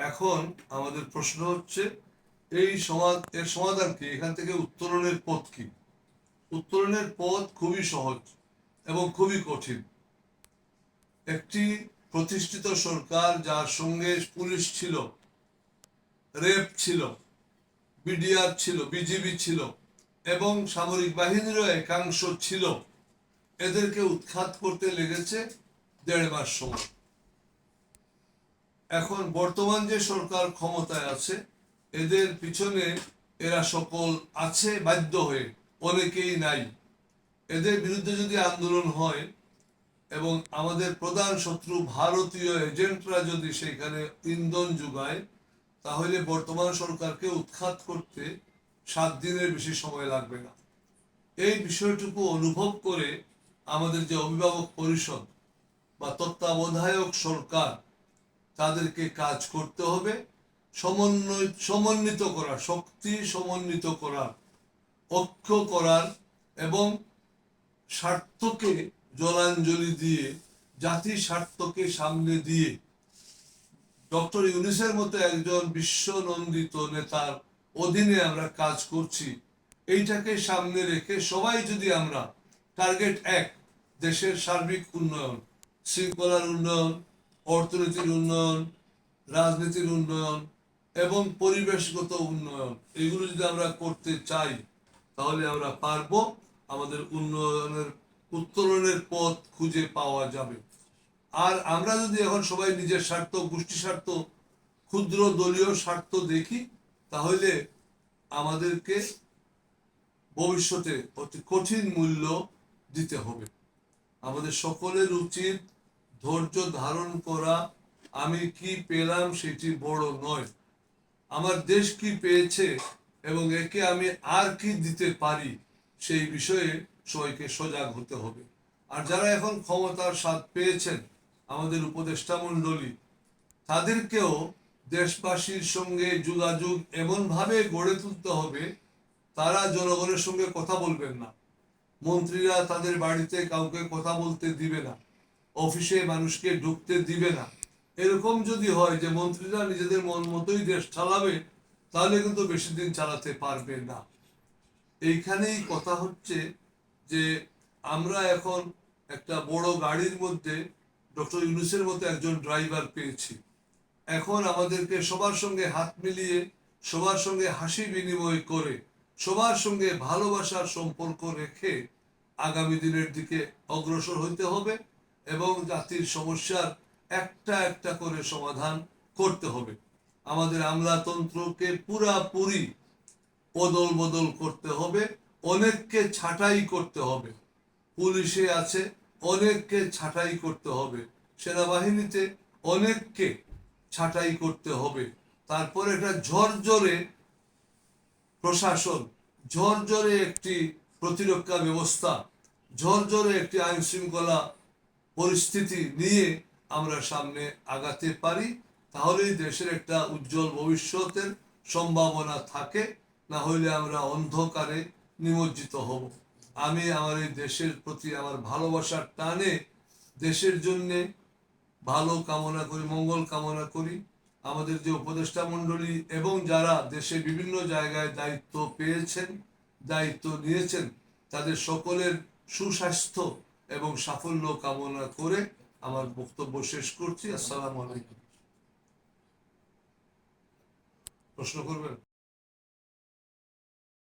এখন আমাদের প্রশ্ন হচ্ছে এর সমাধান কি, এখান থেকে উত্তরণের পথ কি? উত্তরণের পথ খুবই সহজ এবং খুবই কঠিন। একটি প্রতিষ্ঠিত সরকার, যার সঙ্গে পুলিশ ছিল, র্যাব ছিল, বিডিআর ছিল, বিজিবি ছিল এবং সামরিক বাহিনীরও একাংশ ছিল, এদেরকে উৎখাত করতে লেগেছে 1.5 মাস সময়। এখন বর্তমান যে সরকার ক্ষমতায় আছে, এদের পিছনে এরা সকল আছে বাধ্য হয়ে, অনেকেই নাই। এদের বিরুদ্ধে যদি আন্দোলন হয় এবং আমাদের প্রধান শত্রু ভারতীয় এজেন্টরা যদি সেখানে ইন্ধন যোগায়, তাহলে বর্তমান সরকারকে উৎখাত করতে 7 দিনের বেশি সময় লাগবে না। এই বিষয়টুকু অনুভব করে আমাদের যে অভিভাবক পরিষদ বা তত্ত্বাবধায়ক সরকার, তাদেরকে কাজ করতে হবে। সমন্বিত করার, শক্তি সমন্বিত করার, ঐক্য করার এবং স্বার্থকে জলাঞ্জলি দিয়ে, জাতির স্বার্থকে সামনে দিয়ে ডক্টর ইউনূসের মতো একজন বিশ্বনন্দিত নেতার অধীনে আমরা কাজ করছি। এইটাকে সামনে রেখে সবাই যদি আমরা টার্গেট 1, দেশের সার্বিক উন্নয়ন, শৃঙ্খলার উন্নয়ন, অর্থনীতির উন্নয়ন, রাজনীতির উন্নয়ন এবং পরিবেশগত উন্নয়ন, এগুলো যদি আমরা করতে চাই, তাহলে আমরা পারবো। আমাদের উন্নয়নের, উত্তরণের পথ খুঁজে পাওয়া যাবে। আর আমরা যদি এখন সবাই নিজের স্বার্থ, গোষ্ঠী স্বার্থ, ক্ষুদ্র দলীয় স্বার্থ দেখি, তাহলে আমাদেরকে ভবিষ্যতে অতি কঠিন মূল্য দিতে হবে। আমাদের সকলের উচিত ধৈর্য ধারণ করা। আমি কি পেলাম সেটি বড় নয়, আমার দেশ কি পেয়েছে এবং একে আমি আর কি দিতে পারি, সেই বিষয়ে সবাইকে সজাগ হতে হবে। আর যারা এখন ক্ষমতার স্বাদ পেয়েছেন, আমাদের উপদেষ্টা মণ্ডলী, তাদেরকেও দেশবাসীর সঙ্গে যোগাযোগ এমনভাবে গড়ে তুলতে হবে, তারা জনগণের সঙ্গে কথা বলবেন না, মন্ত্রীরা তাদের বাড়িতে কাউকে কথা বলতে দিবে না, অফিসে মানুষকে ঢুকতে দিবে না। এরকম যদি হয় যে মন্ত্রীরা নিজেদের মন মতোই দেশ চালাবে, তাহলে কিন্তু বেশি দিন চালাতে পারবে না। এইখানেই কথা হচ্ছে যে আমরা এখন একটা বড় গাড়ির মধ্যে ডক্টর ইউনূসের মতো একজন ড্রাইভার পেয়েছি। এখন আমাদেরকে সবার সঙ্গে হাত মিলিয়ে, সবার সঙ্গে হাসি বিনিময় করে, সবার সঙ্গে ভালোবাসার সম্পর্ক রেখে আগামী দিনের দিকে অগ্রসর হইতে হবে এবং জাতির সমস্যার একটা একটা করে সমাধান করতে হবে। আমাদের আমলাতন্ত্রকে পুরাপুরি অদল বদল করতে হবে, অনেককে ছাঁটাই করতে হবে। পুলিশে আছে, অনেককে ছাঁটাই করতে হবে। সেনাবাহিনীতে অনেককে ছাঁটাই করতে হবে। তারপরে একটা ঝরঝরে প্রশাসন, ঝরঝরে একটি প্রতিরক্ষা ব্যবস্থা, ঝরঝরে একটি আইন শৃঙ্খলা পরিস্থিতি নিয়ে আমরা সামনে আগাতে পারি, তাহলেই দেশের একটা উজ্জ্বল ভবিষ্যতের সম্ভাবনা থাকে। না হইলে আমরা অন্ধকারে নিমজ্জিত হব। আমি আমার এই দেশের প্রতি আমার ভালোবাসার টানে দেশের জন্যে ভালো কামনা করি, মঙ্গল কামনা করি। আমাদের যে উপদেষ্টা মণ্ডলী এবং যারা দেশে বিভিন্ন জায়গায় দায়িত্ব পেয়েছেন, দায়িত্ব নিয়েছেন, তাদের সকলের সুস্বাস্থ্য এবং সাফল্য কামনা করে আমার বক্তব্য শেষ করছি। আসসালামু আলাইকুম। প্রশ্ন করবেন?